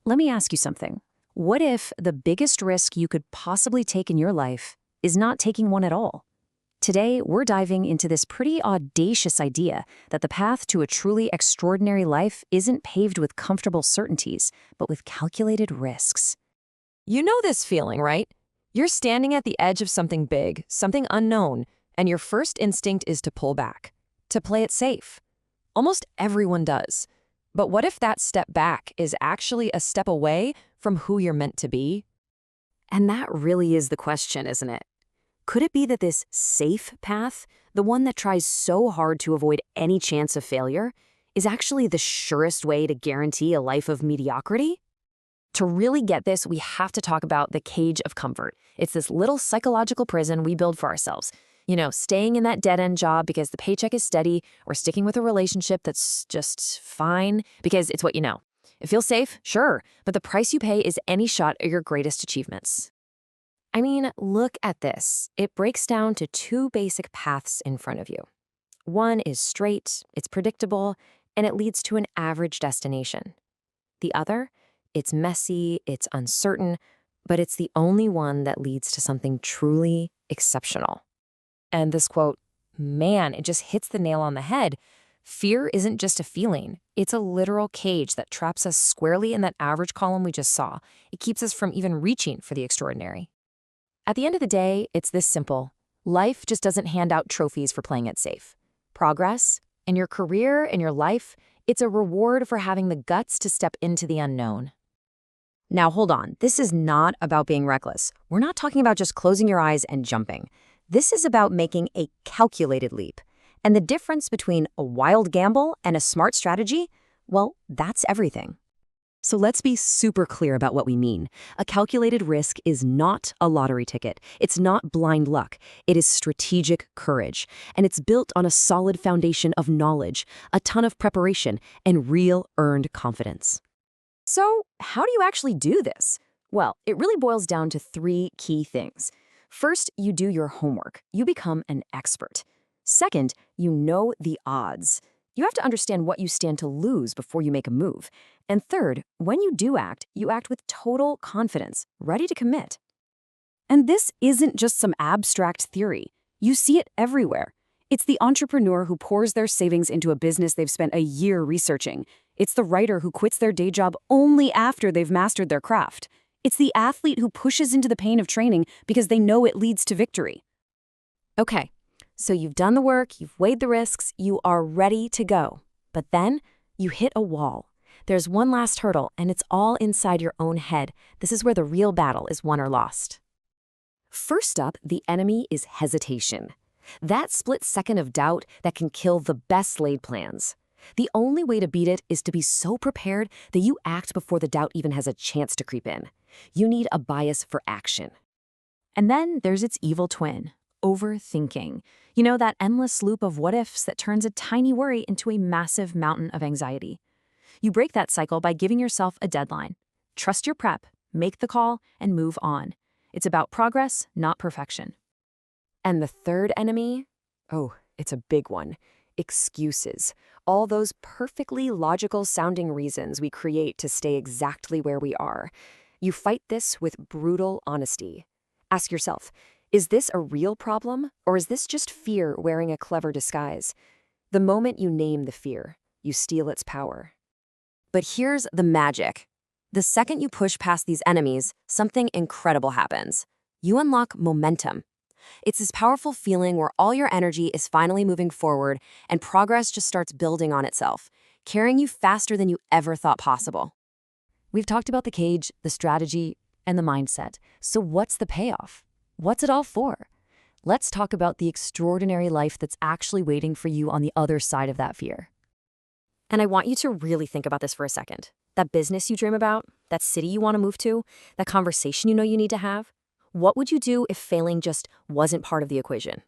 let me ask you something. What if the biggest risk you could possibly take in your life is not taking one at all? Today, we're diving into this pretty audacious idea that the path to a truly extraordinary life isn't paved with comfortable certainties, but with calculated risks. You know this feeling, right? You're standing at the edge of something big, something unknown, and your first instinct is to pull back, to play it safe. Almost everyone does. But what if that step back is actually a step away from who you're meant to be? And that really is the question, isn't it? Could it be that this safe path, the one that tries so hard to avoid any chance of failure, is actually the surest way to guarantee a life of mediocrity? To really get this, we have to talk about the cage of comfort. It's this little psychological prison we build for ourselves. You know, staying in that dead-end job because the paycheck is steady, or sticking with a relationship that's just fine because it's what you know. It feels safe, sure, but the price you pay is any shot at your greatest achievements. I mean, look at this. It breaks down to two basic paths in front of you. One is straight, it's predictable, and it leads to an average destination. The other, it's messy, it's uncertain, but it's the only one that leads to something truly exceptional. And this quote, man, it just hits the nail on the head. Fear isn't just a feeling. It's a literal cage that traps us squarely in that average column we just saw. It keeps us from even reaching for the extraordinary. At the end of the day, it's this simple. Life just doesn't hand out trophies for playing it safe. Progress, in your career, in your life, it's a reward for having the guts to step into the unknown. Now hold on, this is not about being reckless. We're not talking about just closing your eyes and jumping. This is about making a calculated leap. And the difference between a wild gamble and a smart strategy, well, that's everything. So let's be super clear about what we mean. A calculated risk is not a lottery ticket. It's not blind luck. It is strategic courage. And it's built on a solid foundation of knowledge, a ton of preparation, and real earned confidence. So how do you actually do this? Well, it really boils down to three key things. First, you do your homework. You become an expert. Second, you know the odds. You have to understand what you stand to lose before you make a move. And third, when you do act, you act with total confidence, ready to commit. And this isn't just some abstract theory. You see it everywhere. It's the entrepreneur who pours their savings into a business they've spent a year researching. It's the writer who quits their day job only after they've mastered their craft. It's the athlete who pushes into the pain of training because they know it leads to victory. Okay, so you've done the work, you've weighed the risks, you are ready to go. But then you hit a wall. There's one last hurdle, and it's all inside your own head. This is where the real battle is won or lost. First up, the enemy is hesitation. That split second of doubt that can kill the best laid plans. The only way to beat it is to be so prepared that you act before the doubt even has a chance to creep in. You need a bias for action. And then there's its evil twin, overthinking. You know, that endless loop of what-ifs that turns a tiny worry into a massive mountain of anxiety. You break that cycle by giving yourself a deadline. Trust your prep, make the call, and move on. It's about progress, not perfection. And the third enemy? Oh, it's a big one. Excuses. All those perfectly logical-sounding reasons we create to stay exactly where we are. You fight this with brutal honesty. Ask yourself, is this a real problem, or is this just fear wearing a clever disguise? The moment you name the fear, you steal its power. But here's the magic. The second you push past these enemies, something incredible happens. You unlock momentum. It's this powerful feeling where all your energy is finally moving forward and progress just starts building on itself, carrying you faster than you ever thought possible. We've talked about the cage, the strategy, and the mindset. So what's the payoff? What's it all for? Let's talk about the extraordinary life that's actually waiting for you on the other side of that fear. And I want you to really think about this for a second. That business you dream about, that city you want to move to, that conversation you know you need to have. What would you do if failing just wasn't part of the equation?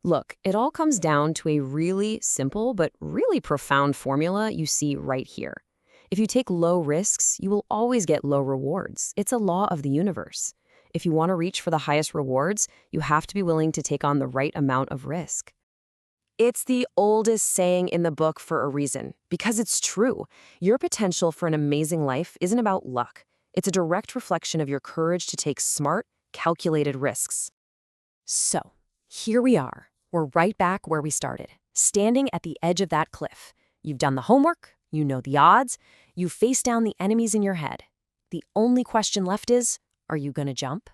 Look, it all comes down to a really simple but really profound formula you see right here. If you take low risks, you will always get low rewards. It's a law of the universe. If you want to reach for the highest rewards, you have to be willing to take on the right amount of risk. It's the oldest saying in the book for a reason, because it's true. Your potential for an amazing life isn't about luck. It's a direct reflection of your courage to take smart, calculated risks. So, here we are. We're right back where we started, standing at the edge of that cliff. You've done the homework, you know the odds, you've faced down the enemies in your head. The only question left is, are you going to jump?